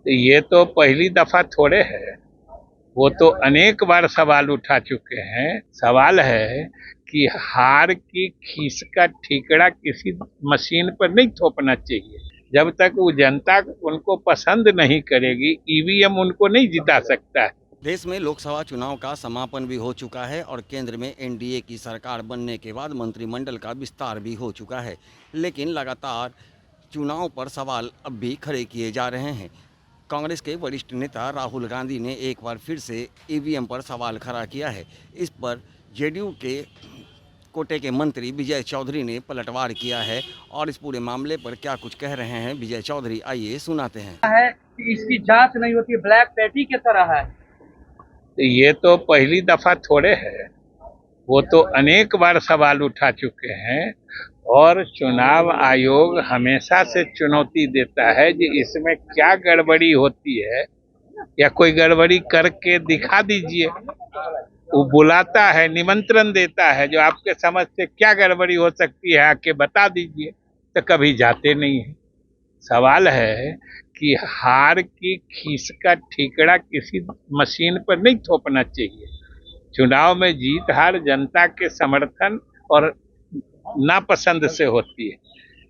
तो ये तो पहली दफा थोड़े है, वो तो अनेक बार सवाल उठा चुके हैं। सवाल है कि हार की खीस का ठीकरा किसी मशीन पर नहीं थोपना चाहिए। जब तक वो जनता उनको पसंद नहीं करेगी, ईवीएम उनको नहीं जिता सकता है। देश में लोकसभा चुनाव का समापन भी हो चुका है और केंद्र में एनडीए की सरकार बनने के बाद मंत्रिमंडल का विस्तार भी हो चुका है, लेकिन लगातार चुनाव पर सवाल अब भी खड़े किए जा रहे हैं। कांग्रेस के वरिष्ठ नेता राहुल गांधी ने एक बार फिर से ईवीएम पर सवाल खड़ा किया है। इस पर जेडीयू के कोटे के मंत्री विजय चौधरी ने पलटवार किया है और इस पूरे मामले पर क्या कुछ कह रहे हैं विजय चौधरी, आइए सुनाते हैं। है कि इसकी जांच नहीं होती, ब्लैक पैटी की तरह है। तो ये तो पहली दफा थोड़े है, वो तो अनेक बार सवाल उठा चुके हैं और चुनाव आयोग हमेशा से चुनौती देता है कि इसमें क्या गड़बड़ी होती है या कोई गड़बड़ी करके दिखा दीजिए। वो बुलाता है, निमंत्रण देता है, जो आपके समझ से क्या गड़बड़ी हो सकती है आके बता दीजिए, तो कभी जाते नहीं है। सवाल है कि हार की खीस का ठीकरा किसी मशीन पर नहीं थोपना चाहिए। चुनाव में जीत हार जनता के समर्थन और नापसंद से होती है।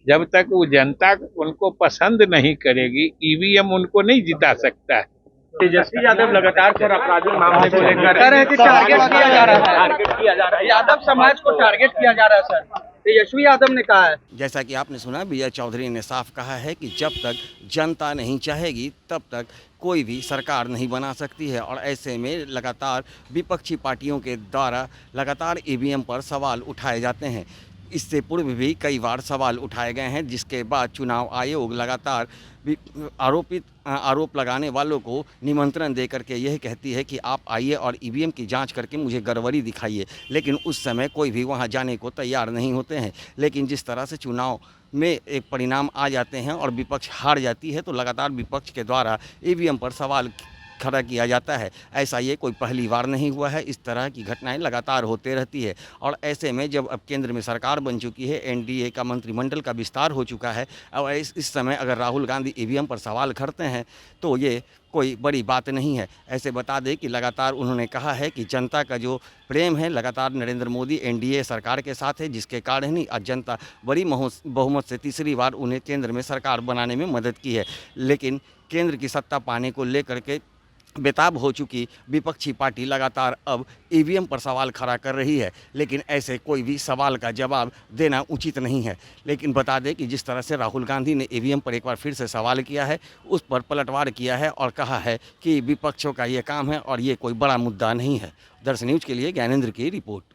जब तक वो जनता उनको पसंद नहीं करेगी, ईवीएम उनको नहीं जिता सकता है। तेजस्वी यादव लगातार सर आपराधिक मामले को लेकर कह रहे हैं कि टारगेट किया जा रहा है, यादव समाज को टारगेट किया जा रहा है सर, तेजस्वी यादव ने कहा है। जैसा कि आपने सुना, विजय चौधरी ने साफ कहा है कि जब तक जनता नहीं चाहेगी तब तक कोई भी सरकार नहीं बना सकती है और ऐसे में लगातार विपक्षी पार्टियों के द्वारा लगातार ईवीएम पर सवाल उठाए जाते हैं। इससे पूर्व भी कई बार सवाल उठाए गए हैं, जिसके बाद चुनाव आयोग लगातार आरोप लगाने वालों को निमंत्रण दे करके यह कहती है कि आप आइए और ईवीएम की जांच करके मुझे गड़बड़ी दिखाइए, लेकिन उस समय कोई भी वहां जाने को तैयार नहीं होते हैं। लेकिन जिस तरह से चुनाव में एक परिणाम आ जाते हैं और विपक्ष हार जाती है, तो लगातार विपक्ष के द्वारा ईवीएम पर सवाल खड़ा किया जाता है। ऐसा ये कोई पहली बार नहीं हुआ है, इस तरह की घटनाएं लगातार होते रहती है। और ऐसे में जब अब केंद्र में सरकार बन चुकी है, एनडीए का मंत्रिमंडल का विस्तार हो चुका है, और इस समय अगर राहुल गांधी ईवीएम पर सवाल करते हैं तो ये कोई बड़ी बात नहीं है। ऐसे बता दें कि लगातार उन्होंने कहा है कि जनता का जो प्रेम है लगातार नरेंद्र मोदी एनडीए सरकार के साथ है, जिसके कारण ही आज जनता बड़ी बहुमत से तीसरी बार उन्हें केंद्र में सरकार बनाने में मदद की है। लेकिन केंद्र की सत्ता पाने को लेकर के बेताब हो चुकी विपक्षी पार्टी लगातार अब ईवीएम पर सवाल खड़ा कर रही है, लेकिन ऐसे कोई भी सवाल का जवाब देना उचित नहीं है। लेकिन बता दें कि जिस तरह से राहुल गांधी ने ईवीएम पर एक बार फिर से सवाल किया है, उस पर पलटवार किया है और कहा है कि विपक्षों का ये काम है और ये कोई बड़ा मुद्दा नहीं है। दर्शन न्यूज़ के लिए ज्ञानेंद्र की रिपोर्ट।